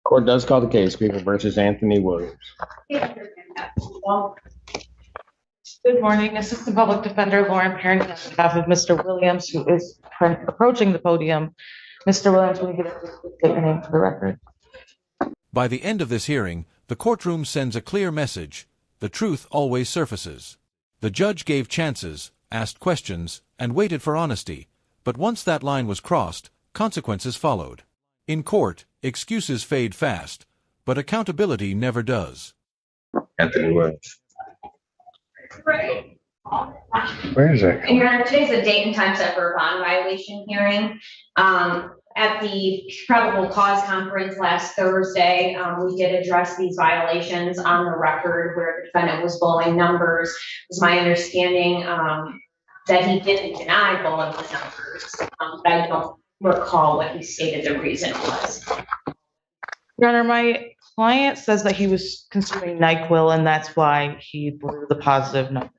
Court does call the case, People versus Anthony Williams. Good morning, Assistant Public Defender Lauren Parent on behalf of Mr. Williams, who is approaching the podium. Mr. Williams, will you state your name for the record? By the end of this hearing, the courtroom sends a clear message. The truth always surfaces. The judge gave chances, asked questions, and waited for honesty. But once that line was crossed, consequences followed. In court, excuses fade fast, but accountability never does. Anthony Williams. Right. Where is it? And Your Honor, today's a date and time set for a bond violation hearing. At the probable cause conference last Thursday, we did address these violations on the record where the defendant was blowing numbers. It was my understanding that he didn't deny blowing the numbers, but I don't recall what he stated the reason was. Your Honor, my client says that he was consuming NyQuil and that's why he blew the positive numbers.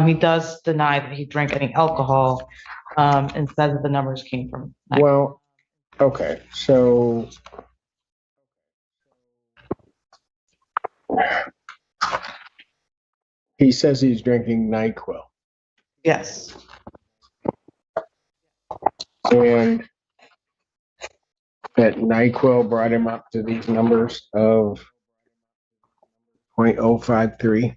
He does deny that he drank any alcohol and says that the numbers came from NyQuil. Well, okay, so he says he's drinking NyQuil. Yes. And that NyQuil brought him up to these numbers of 0.053.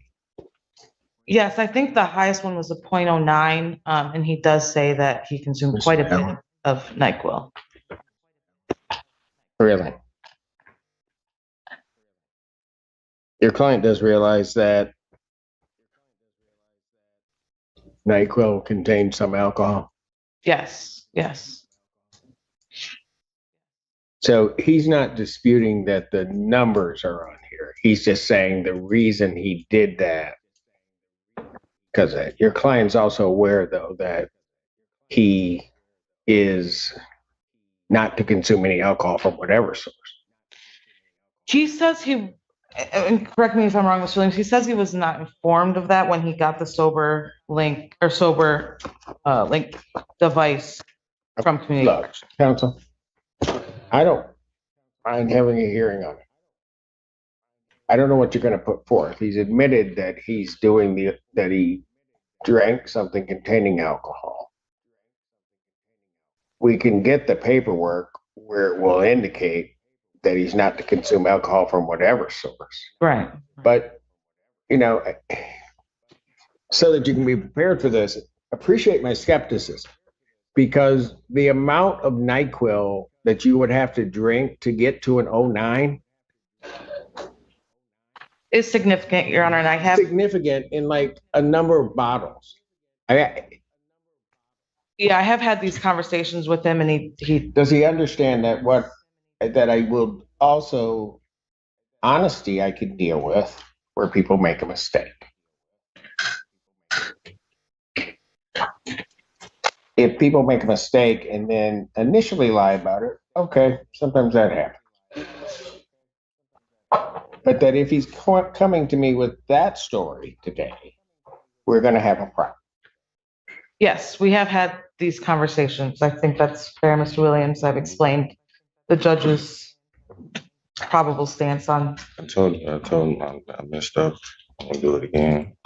Yes, I think the highest one was a 0.09, and he does say that he consumed quite a bit of NyQuil. Really? Your client does realize that NyQuil contains some alcohol. Yes, yes. So he's not disputing that the numbers are on here. He's just saying the reason he did that, because your client's also aware, though, that he is not to consume any alcohol from whatever source. He says he, and correct me if I'm wrong, Mr. Williams, he says he was not informed of that when he got the sober link device from community. Look, counsel, I don't mind having a hearing on it. I don't know what you're going to put forth. He's admitted that he's doing that he drank something containing alcohol. We can get the paperwork where it will indicate that he's not to consume alcohol from whatever source. Right. But, so that you can be prepared for this, appreciate my skepticism, because the amount of NyQuil that you would have to drink to get to an 0.09 is significant, Your Honor, and I have significant in like a number of bottles. I have had these conversations with him, and he does he understand that I will also honesty I can deal with where people make a mistake. If people make a mistake and then initially lie about it, okay, sometimes that happens. But that if he's coming to me with that story today, we're going to have a problem. Yes, we have had these conversations. I think that's fair, Mr. Williams. I've explained the judge's probable stance on. I told him I messed up. I'm gonna do it again.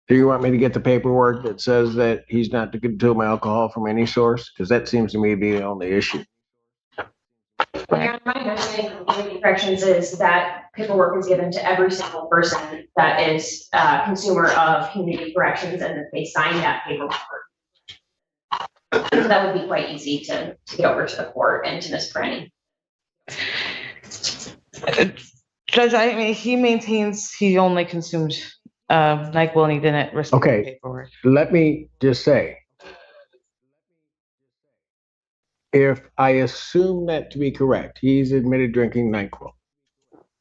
Do you want me to get the paperwork that says that he's not to consume alcohol from any source? Because that seems to me to be the only issue. My understanding from community corrections is that paperwork is given to every single person that is a consumer of community corrections, and that they sign that paperwork. So that would be quite easy to get over to the court and to Ms. Prenny. Judge, I mean, he maintains he only consumed NyQuil and he didn't receive the paperwork. Let me just say, if I assume that to be correct, he's admitted drinking NyQuil.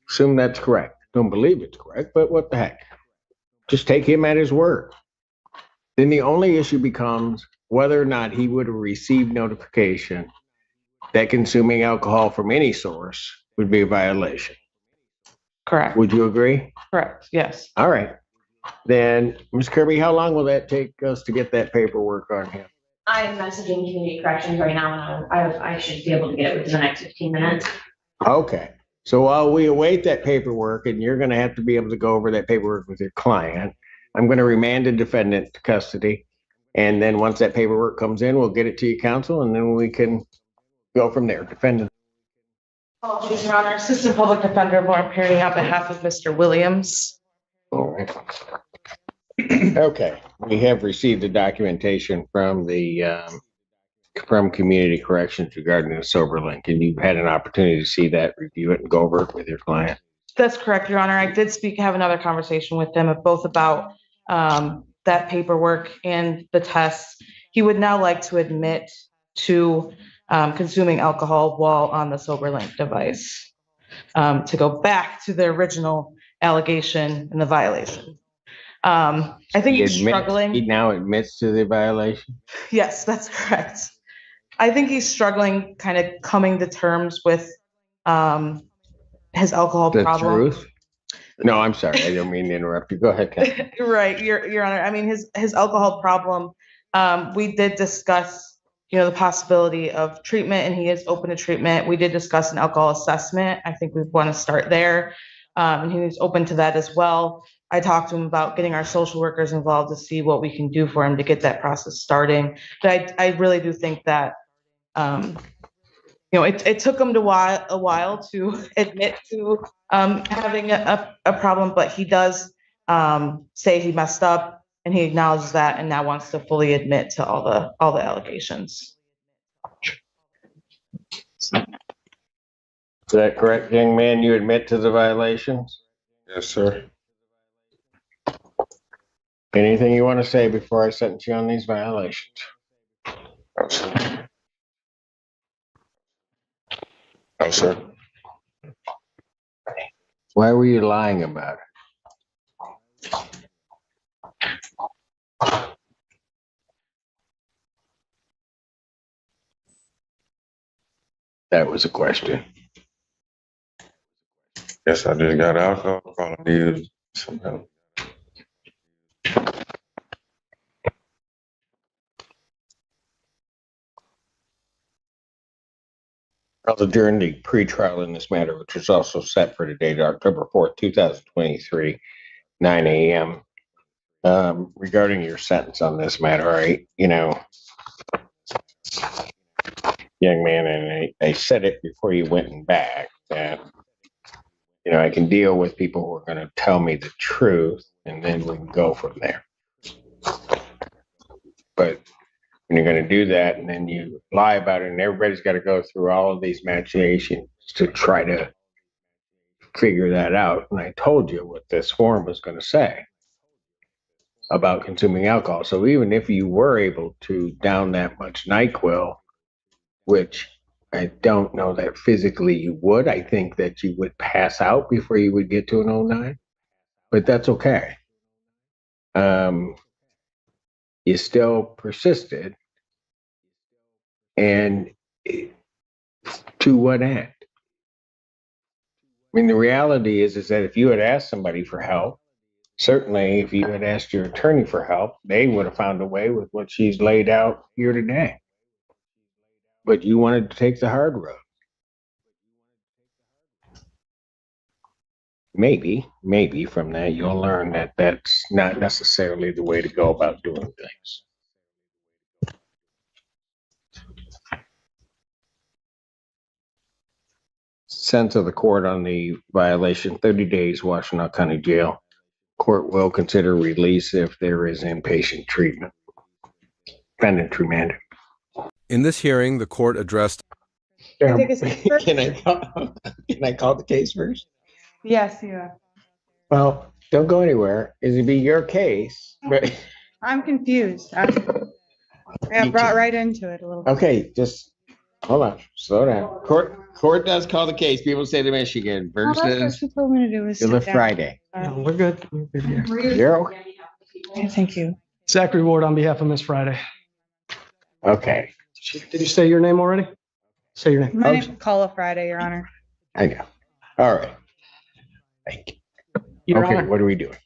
Assume that's correct. Don't believe it's correct, but what the heck? Just take him at his word. Then the only issue becomes whether or not he would have received notification that consuming alcohol from any source would be a violation. Correct. Would you agree? Correct, yes. All right. Then, Ms. Kirby, how long will that take us to get that paperwork on him? I'm messaging community corrections right now, and I should be able to get it within the next 15 minutes. Okay. So while we await that paperwork, and you're going to have to be able to go over that paperwork with your client, I'm going to remand the defendant to custody. And then once that paperwork comes in, we'll get it to you, counsel, and then we can go from there. Defendant. Apologies, Your Honor. Assistant Public Defender Lauren Perry on behalf of Mr. Williams. All right. Okay. We have received the documentation from from Community Corrections regarding the sober link, and you've had an opportunity to see that, review it, and go over it with your client. That's correct, Your Honor. I did have another conversation with him both about that paperwork and the tests. He would now like to admit to consuming alcohol while on the SoberLink device, to go back to the original allegation and the violation. I think he's struggling. He now admits to the violation? Yes, that's correct. I think he's struggling kind of coming to terms with his alcohol problem. Truth? No, I'm sorry. I don't mean to interrupt you. Go ahead, Ken. Right, Your Honor. I mean, his alcohol problem, we did discuss, the possibility of treatment, and he is open to treatment. We did discuss an alcohol assessment. I think we want to start there. And he was open to that as well. I talked to him about getting our social workers involved to see what we can do for him to get that process starting. But I really do think that, it took him a while to admit to having a problem, but he does say he messed up, and he acknowledges that, and now wants to fully admit to all the allegations. Is that correct, young man? You admit to the violations? Yes, sir. Anything you want to say before I sentence you on these violations? No, sir. No, sir. Why were you lying about it? That was a question. Yes, I just got alcohol. Probably needed some help. I'll adjourn the pretrial in this matter, which is also set for today, October 4th, 2023, 9 a.m. Regarding your sentence on this matter, young man, and I said it before you went and back, that, I can deal with people who are going to tell me the truth, and then we can go from there. But when you're going to do that, and then you lie about it, and everybody's got to go through all of these machinations to try to figure that out. And I told you what this form was going to say about consuming alcohol. So even if you were able to down that much NyQuil, which I don't know that physically you would, I think that you would pass out before you would get to an 09, but that's okay. You still persisted, and to what end? I mean, the reality is that if you had asked somebody for help, certainly if you had asked your attorney for help, they would have found a way with what she's laid out here today. But you wanted to take the hard road. Maybe from that you'll learn that that's not necessarily the way to go about doing things. Sentence of the court on the violation, 30 days, Washtenaw County Jail. Court will consider release if there is inpatient treatment. Defendant remanded. In this hearing, the court addressed. Can I call the case first? Yes, you are. Well, don't go anywhere. It'll be your case, but I'm confused. I got brought right into it a little bit. okay, just hold on, slow down. Court does call the case. People say to Michigan Oh, that's what versus she told me to do was Good sit down. Friday. No, we're good. We're good here. Zero. Thank you. Zachary Ward on behalf of Miss Friday. Okay, Did you say your name already? Say your name. My name's Paula Friday, Your Honor. I know. All right. Thank you. Your Okay, Honor, what are we doing?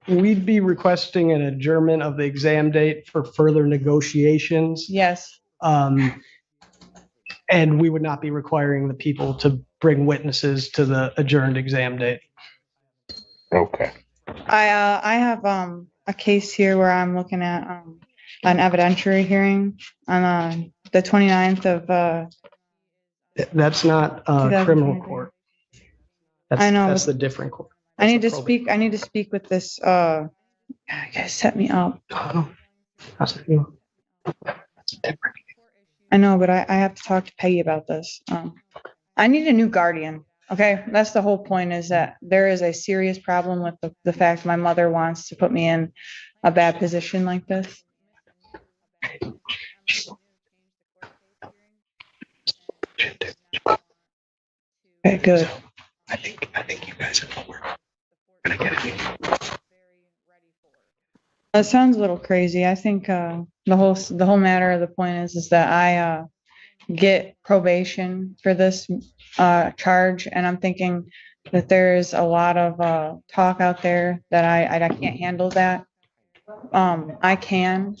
We'd be requesting an adjournment of the exam date for further negotiations. Yes. And we would not be requiring the people to bring witnesses to the adjourned exam date. Okay. I have a case here where I'm looking at an evidentiary hearing on the 29th of That's not criminal 2023. court. I know, That's but the different court. I need to That's the probate. speak. I need to speak with this. You guys set me up. How's it feel? That's different. I know, but I have to talk to Peggy about this. I need a new guardian. Okay, that's the whole point, is that there is a serious problem with the fact my mother wants to put me in a bad position like this. Okay, good. I think you guys are gonna get it. That sounds a little crazy. I think the whole matter of the point is that I get probation for this charge, and I'm thinking that there's a lot of talk out there that I can't handle that. I can.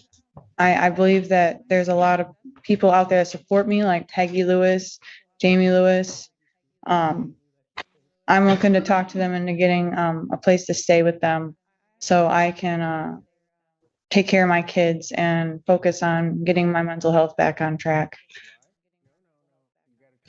I believe that there's a lot of people out there that support me, like Peggy Lewis, Jamie Lewis. I'm looking to talk to them into getting a place to stay with them so I can take care of my kids and focus on getting my mental health back on track.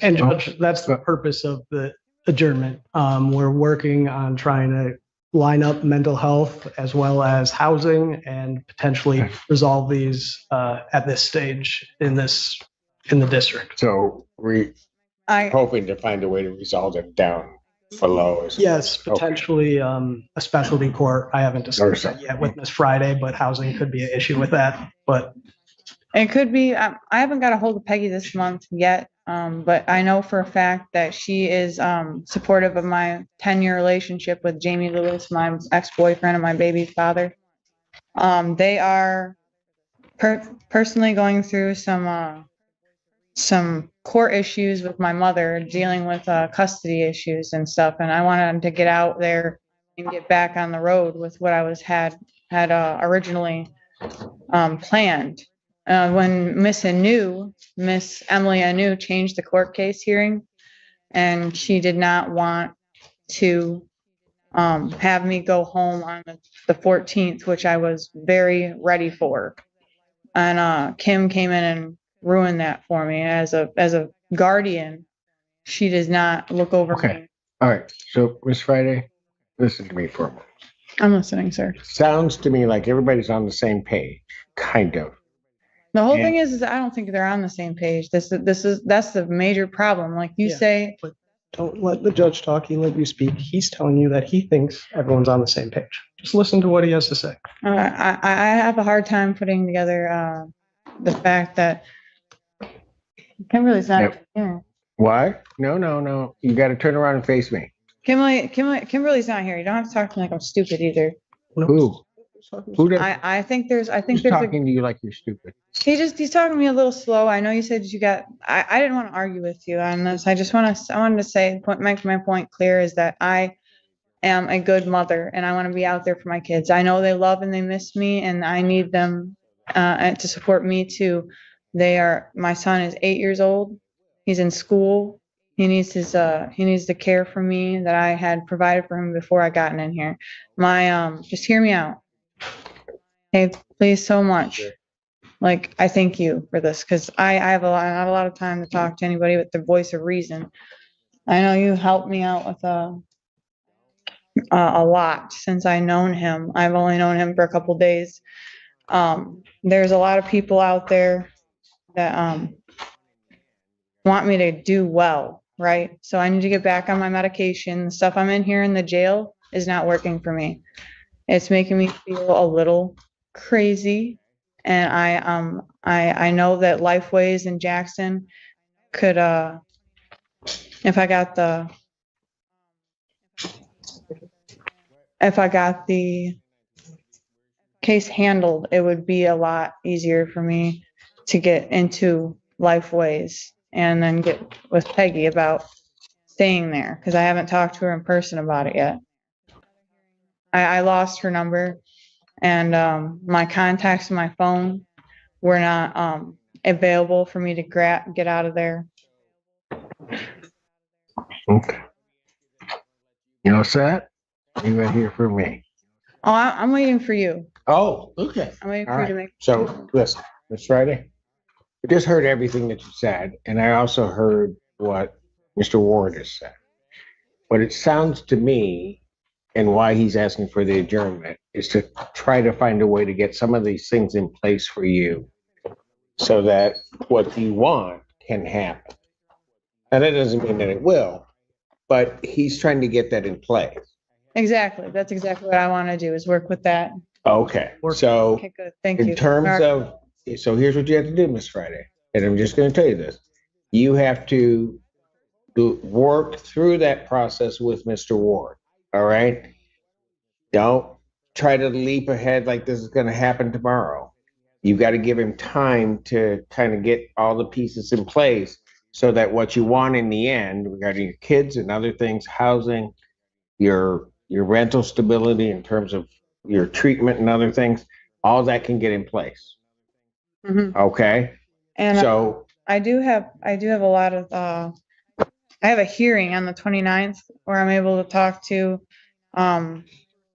And Judge, that's the purpose of the adjournment. We're working on trying to line up mental health as well as housing and potentially resolve these at this stage in the district. So we're hoping to find a way to resolve it down below. Yes, potentially a specialty court. I haven't discussed that yet with Ms. Friday, but housing could be an issue with that. But it could be. I haven't got a hold of Peggy this month yet, but I know for a fact that she is supportive of my 10-year relationship with Jamie Lewis, my ex-boyfriend and my baby's father. They are personally going through some court issues with my mother, dealing with custody issues and stuff, and I wanted to get out there and get back on the road with what I had originally planned. When Miss Emily Anu changed the court case hearing, and she did not want to have me go home on the 14th, which I was very ready for. And Kim came in and ruined that for me. As a guardian, she does not look over me. All right. So, Miss Friday, listen to me for a moment. I'm listening, sir. Sounds to me like everybody's on the same page, kind of. The whole thing is I don't think they're on the same page. That's the major problem. Like you say, but don't let the judge talk. He let you speak. He's telling you that he thinks everyone's on the same page. Just listen to what he has to say. I have a hard time putting together the fact that Kimberly's not here. Why? No. You got to turn around and face me. Kimberly's not here. You don't have to talk to me like I'm stupid either. Who? I think there's talking to you like you're stupid. He's talking to me a little slow. I know you said I didn't want to argue with you on this. I wanted to say, make my point clear, is that I am a good mother and I want to be out there for my kids. I know they love and they miss me, and I need them to support me too. My son is 8 years old. He's in school. He needs the care from me that I had provided for him before I gotten in here. Just hear me out. Hey, please, so much. Like, I thank you for this, because I have not a lot of time to talk to anybody with the voice of reason. I know you helped me out with a lot since I known him. I've only known him for a couple days. There's a lot of people out there that want me to do well, right? So I need to get back on my medication. The stuff I'm in here in the jail is not working for me. It's making me feel a little crazy. And I know that Lifeways in Jackson could, if I got the case handled, it would be a lot easier for me to get into Lifeways and then get with Peggy about staying there, because I haven't talked to her in person about it yet. I lost her number, and my contacts in my phone were not available for me to get out of there. Okay. You know what's that? You right here for me. Oh, I'm waiting for you. Oh, okay. I'm waiting All for you to right. make. So listen, Miss Friday, I just heard everything that you said, and I also heard what Mr. Ward has said. What it sounds to me, and why he's asking for the adjournment, is to try to find a way to get some of these things in place for you so that what you want can happen. Now, that doesn't mean that it will, but he's trying to get that in place. Exactly. That's exactly what I want to do is work with that. Okay, so Okay, good. Thank you. in terms Mark. of, so here's what you have to do, Miss Friday, and I'm just going to tell you this. You have to work through that process with Mr. Ward, all right? Don't try to leap ahead like this is going to happen tomorrow. You've got to give him time to kind of get all the pieces in place so that what you want in the end regarding your kids and other things, housing, your rental stability in terms of your treatment and other things, all that can get in place. Mhm. Okay? And So, I do have a lot of I have a hearing on the 29th where I'm able to talk to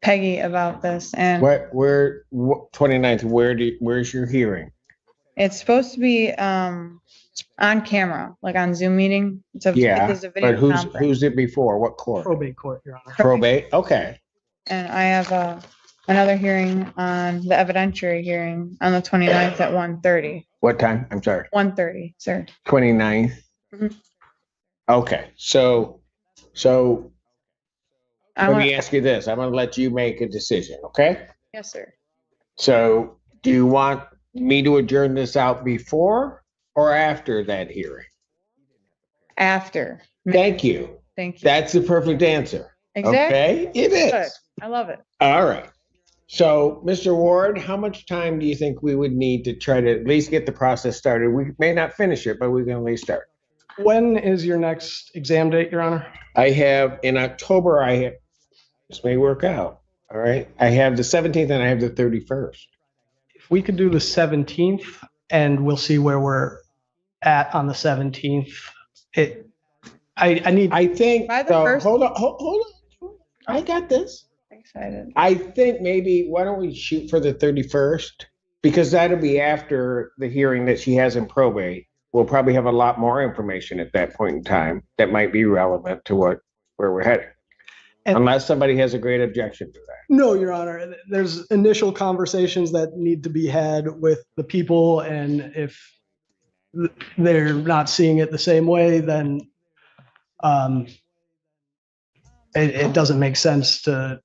Peggy about this, and 29th, where's your hearing? it's supposed to be on camera, like on Zoom meeting. Yeah, It's a video but who's conference. it before? What court? Probate court, Your Honor. Probate? Okay. And I have another hearing on the evidentiary hearing on the 29th at 1:30. What time? I'm sorry. 1:30, sir. 29th? Mhm. Okay, so I let want, me ask you this. I'm gonna let you make a decision, okay? yes, sir. So do you want me to adjourn this out before or after that hearing? After. Thank you. Thank you. That's the perfect answer. Exactly. Okay, it Good. is. I love it. All right. So, Mr. Ward, how much time do you think we would need to try to at least get the process started? We may not finish it, but we can at least start. When is your next exam date, Your Honor? I have in October, this may work out. All right. I have the 17th and I have the 31st. If we could do the 17th, and we'll see where we're at on the 17th. I think, By the so, first- hold on. I got this. Excited. I think maybe, why don't we shoot for the 31st? Because that'll be after the hearing that she has in probate. We'll probably have a lot more information at that point in time that might be relevant to where we're headed. And- Unless somebody has a great objection to that. No, Your Honor. There's initial conversations that need to be had with the people, and if they're not seeing it the same way, then it doesn't make sense to.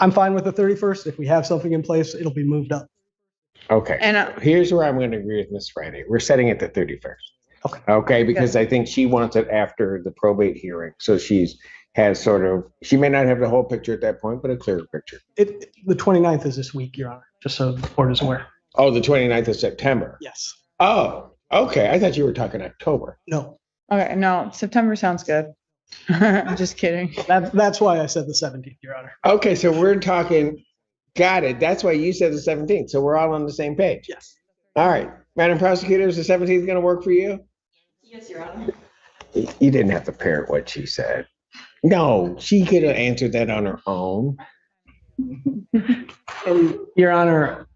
I'm fine with the 31st. If we have something in place, it'll be moved up. Okay. And Here's where I'm going to agree with Miss Friday. We're setting it to 31st. Okay. Okay, because I think she wants it after the probate hearing. So she may not have the whole picture at that point, but a clearer picture. The 29th is this week, Your Honor, just so the board is aware. Oh, the 29th of September. Yes. Oh, okay. I thought you were talking October. No, okay, no, September sounds good. I'm just kidding. that's why I said the 17th, Your Honor. Okay, so we're talking, got it. That's why you said the 17th. So we're all on the same page. Yes. All right. Madam Prosecutor, is the 17th going to work for you? Yes, Your Honor. You didn't have to parrot what she said. No, she could have answered that on her own. And Your Honor,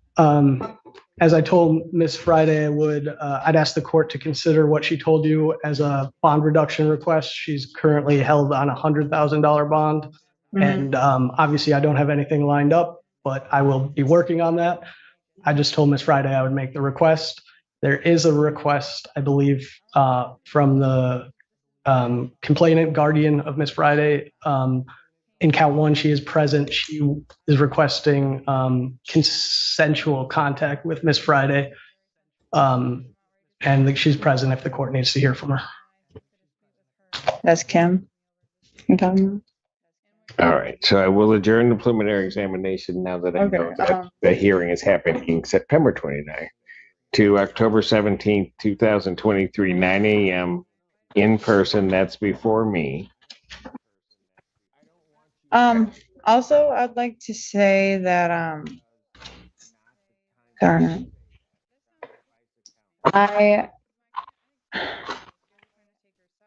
as I told Ms. Friday, I'd ask the court to consider what she told you as a bond reduction request. She's currently held on a $100,000 bond. Mhm. And obviously I don't have anything lined up, but I will be working on that. I just told Ms. Friday I would make the request. There is a request, I believe, from the complainant guardian of Ms. Friday. In count one, she is present. She is requesting consensual contact with Ms. Friday. And she's present if the court needs to hear from her. That's Kim. You talking about? All right. So I will adjourn the preliminary examination now that I know Okay, that the hearing is happening September 29th to October 17th, 2023, 9 a.m. in person. That's before me. Also, I'd like to say that, darn it.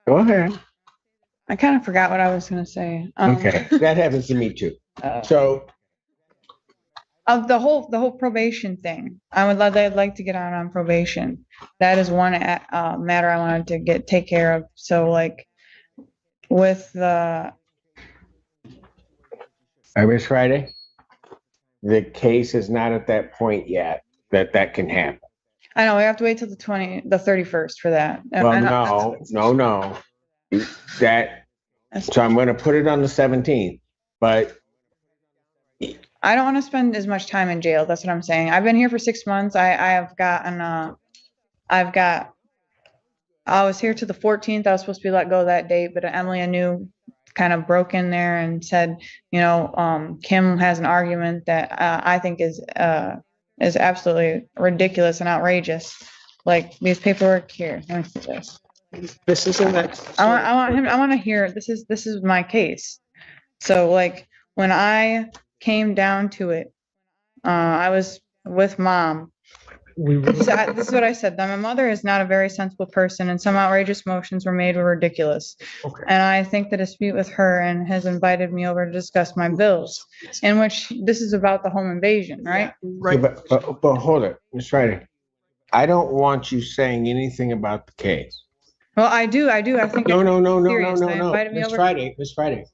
Go ahead. I kind of forgot what I was gonna say. Okay, that happens to me too. uh, So, Of the whole probation thing, I'd like to get on probation. That is one matter I wanted to take care of. So like with the, Miss Friday, the case is not at that point yet that can happen. I know we have to wait till the 31st for that. Well, I know no. That, so I'm going to put it on the 17th, but I don't want to spend as much time in jail. That's what I'm saying. I've been here for 6 months. I was here to the 14th. I was supposed to be let go that date, but Emily, I knew, kind of broke in there and said, Kim has an argument that I think is absolutely ridiculous and outrageous. Like these paperwork here. Let me see this. This isn't that. I want to hear, this is my case. So like when I came down to it, I was with mom. This is what I said. That my mother is not a very sensible person, and some outrageous motions were ridiculous. Okay. And I think the dispute with her and has invited me over to discuss my bills, in which this is about the home invasion, right? Right. Yeah, but hold it, Miss Friday. I don't want you saying anything about the case. Well, I do. I think No. serious. They invited me Miss over. Friday.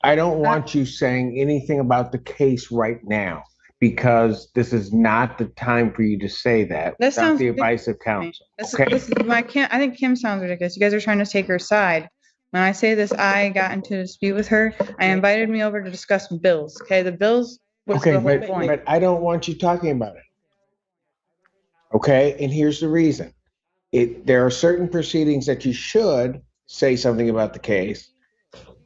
I don't want you saying anything about the case right now, because this is not the time for you to say that That without sounds the advice of counsel. This Okay? is my Kim. I think Kim sounds ridiculous. You guys are trying to take her side. When I say this, I got into a dispute with her. I invited me over to discuss bills. Okay, the bills was Okay, the whole but point. I don't want you talking about it. Okay, and here's the reason. There are certain proceedings that you should say something about the case,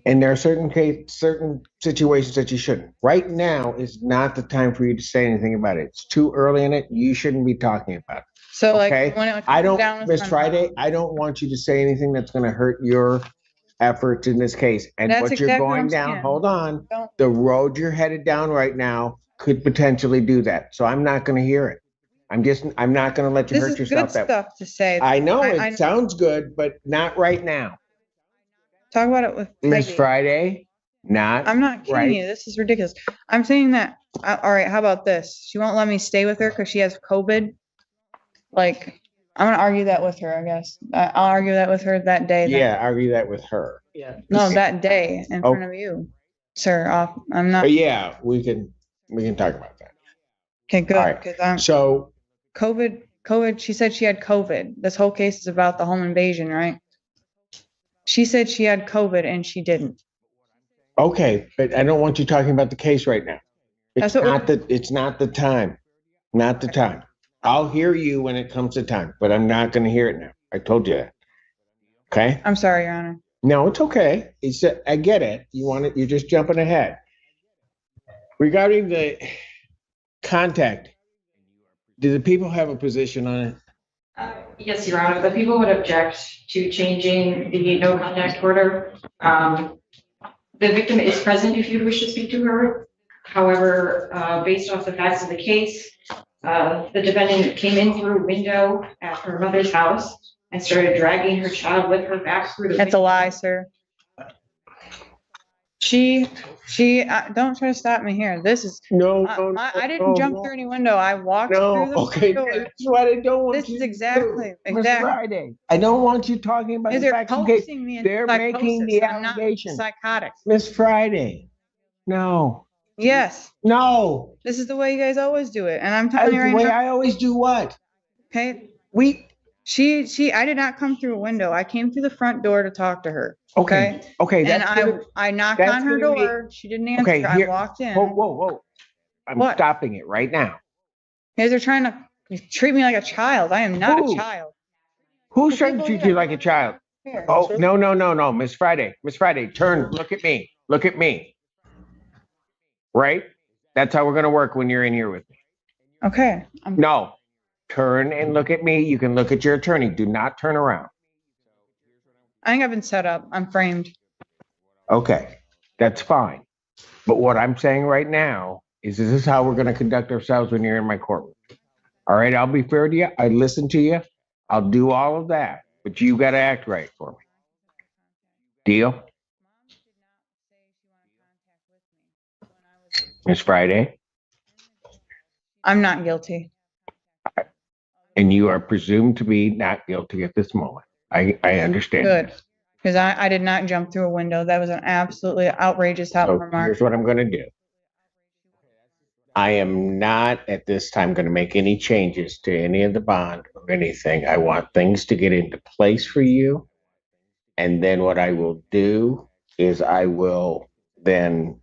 and there are certain situations that you shouldn't. Right now is not the time for you to say anything about it. It's too early in it. You shouldn't be talking about it. So Okay? like when it I comes down don't, with Miss my Friday, mom- I don't want you to say anything that's going to hurt your efforts in this case. And That's what you're exactly what going I'm down, saying. hold on, Don't- the road you're headed down right now could potentially do that. So I'm not going to hear it. I'm not going to let you This hurt is yourself good stuff to say. I know I it sounds good, but not right now. talk about it with Miss Peggy. Friday, not. I'm not kidding right. you. This is ridiculous. I'm saying that. All right. How about this? She won't let me stay with her because she has COVID. Like, I'm gonna argue that with her. I guess I'll argue that with her that day. Yeah, argue that with her. Yeah. No, that day in front of you, sir. I'm not. But yeah, we can talk about that. Okay, good. All right. Because I'm So COVID. She said she had COVID. This whole case is about the home invasion, right? She said she had COVID and she didn't. okay, but I don't want you talking about the case right now. It's That's what it's not the time. Not the time. I'll hear you when it comes to time, but I'm not going to hear it now. I told you that. Okay? I'm sorry, Your Honor. No, it's okay. I get it. You're just jumping ahead. Regarding the contact, do the people have a position on it? Yes, Your Honor, the people would object to changing the no contact order. The victim is present if you wish to speak to her. However, based off the facts of the case, the defendant came in through a window at her mother's house and started dragging her child with her back through the That's a window. lie, sir. Don't try to stop me here. This is, No, I didn't jump through any window. I walked through the okay. door. That's what I don't want This you is to exactly, do, Miss exactly. Friday. I don't want you talking about the They're facts of the case. coaxing me into They're making the psychosis. I'm not allegation. psychotic. Miss Friday. No. Yes, No. this is the way you guys always do it. And I'm That's telling you the right way now, I always do what? okay? We I did not come through a window. I came through the front door to talk to her. okay. Okay. And That's gonna, I knocked that's on her gonna be- door. She didn't answer. Okay, I here- walked in. whoa. I'm What? stopping it right now. You guys are trying to treat me like a child. I am not Who? a child. Who's The trying to people treat here. you like a child? Here. Oh, no. Miss Friday. Miss Friday, turn. Look at me. Look at me. Right? That's how we're going to work when you're in here with me. Okay. No. Turn and look at me. You can look at your attorney. Do not turn around. I think I've been set up. I'm framed. Okay. That's fine. But what I'm saying right now is this is how we're going to conduct ourselves when you're in my courtroom. All right, I'll be fair to you. I listen to you. I'll do all of that, but you got to act right for me. Deal? It's Friday, I'm not guilty. and you are presumed to be not guilty at this moment. I understand. Good. Because I did not jump through a window. That was an absolutely outrageous So remark. here's what I'm going to do. I am not at this time going to make any changes to any of the bond or anything. I want things to get into place for you. And then what I will do is I will then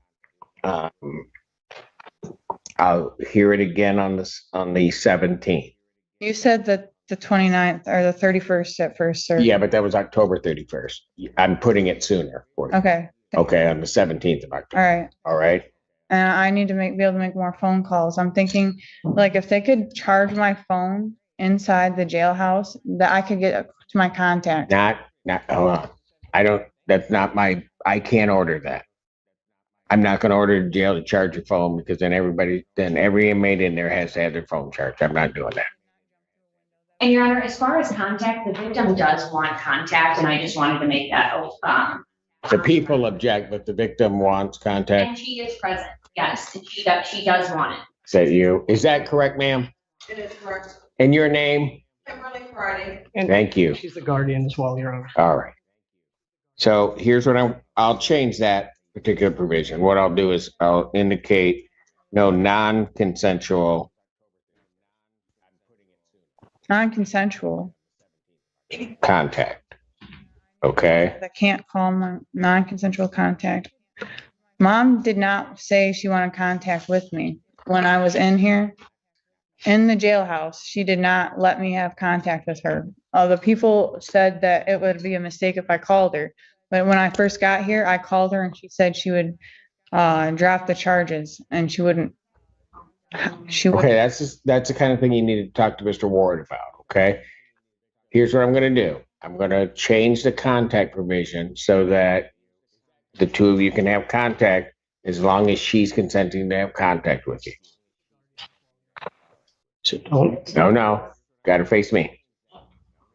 I'll hear it again on the 17th. You said that the 29th or the 31st at first, sir. Yeah, but that was October 31st. I'm putting it sooner for you. Okay. Okay, on the 17th of October. All right. All right. And I need to be able to make more phone calls. I'm thinking, like, if they could charge my phone inside the jailhouse, that I could get to my contact. Hold on. I can't order that. I'm not going to order the jail to charge your phone because then every inmate in there has to have their phone charged. I'm not doing that. And Your Honor, as far as contact, the victim does want contact, and I just wanted to make that, The people object, but the victim wants contact. and she is present, yes, and she does want it. Is that you? Is that correct, ma'am? It is correct. And your name? Kimberly Friday. And Thank you. she's the guardian as well, Your Honor. All right. So here's what I'll change that particular provision. What I'll do is I'll indicate no non-consensual. Non-consensual. Contact. Okay. I can't call my non-consensual contact. Mom did not say she wanted contact with me when I was in here. In the jailhouse, she did not let me have contact with her. The people said that it would be a mistake if I called her. But when I first got here, I called her and she said she would drop the charges and she wouldn't. Okay, that's the kind of thing you need to talk to Mr. Ward about, okay? Here's what I'm going to do. I'm going to change the contact provision so that the two of you can have contact as long as she's consenting to have contact with you. So don't. No. Got to face me.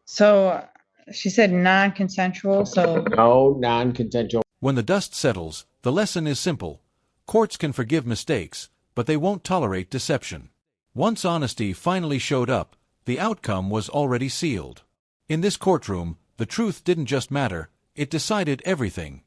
So she said non-consensual, so. No non-consensual. When the dust settles, the lesson is simple. Courts can forgive mistakes, but they won't tolerate deception. Once honesty finally showed up, the outcome was already sealed. In this courtroom, the truth didn't just matter, it decided everything.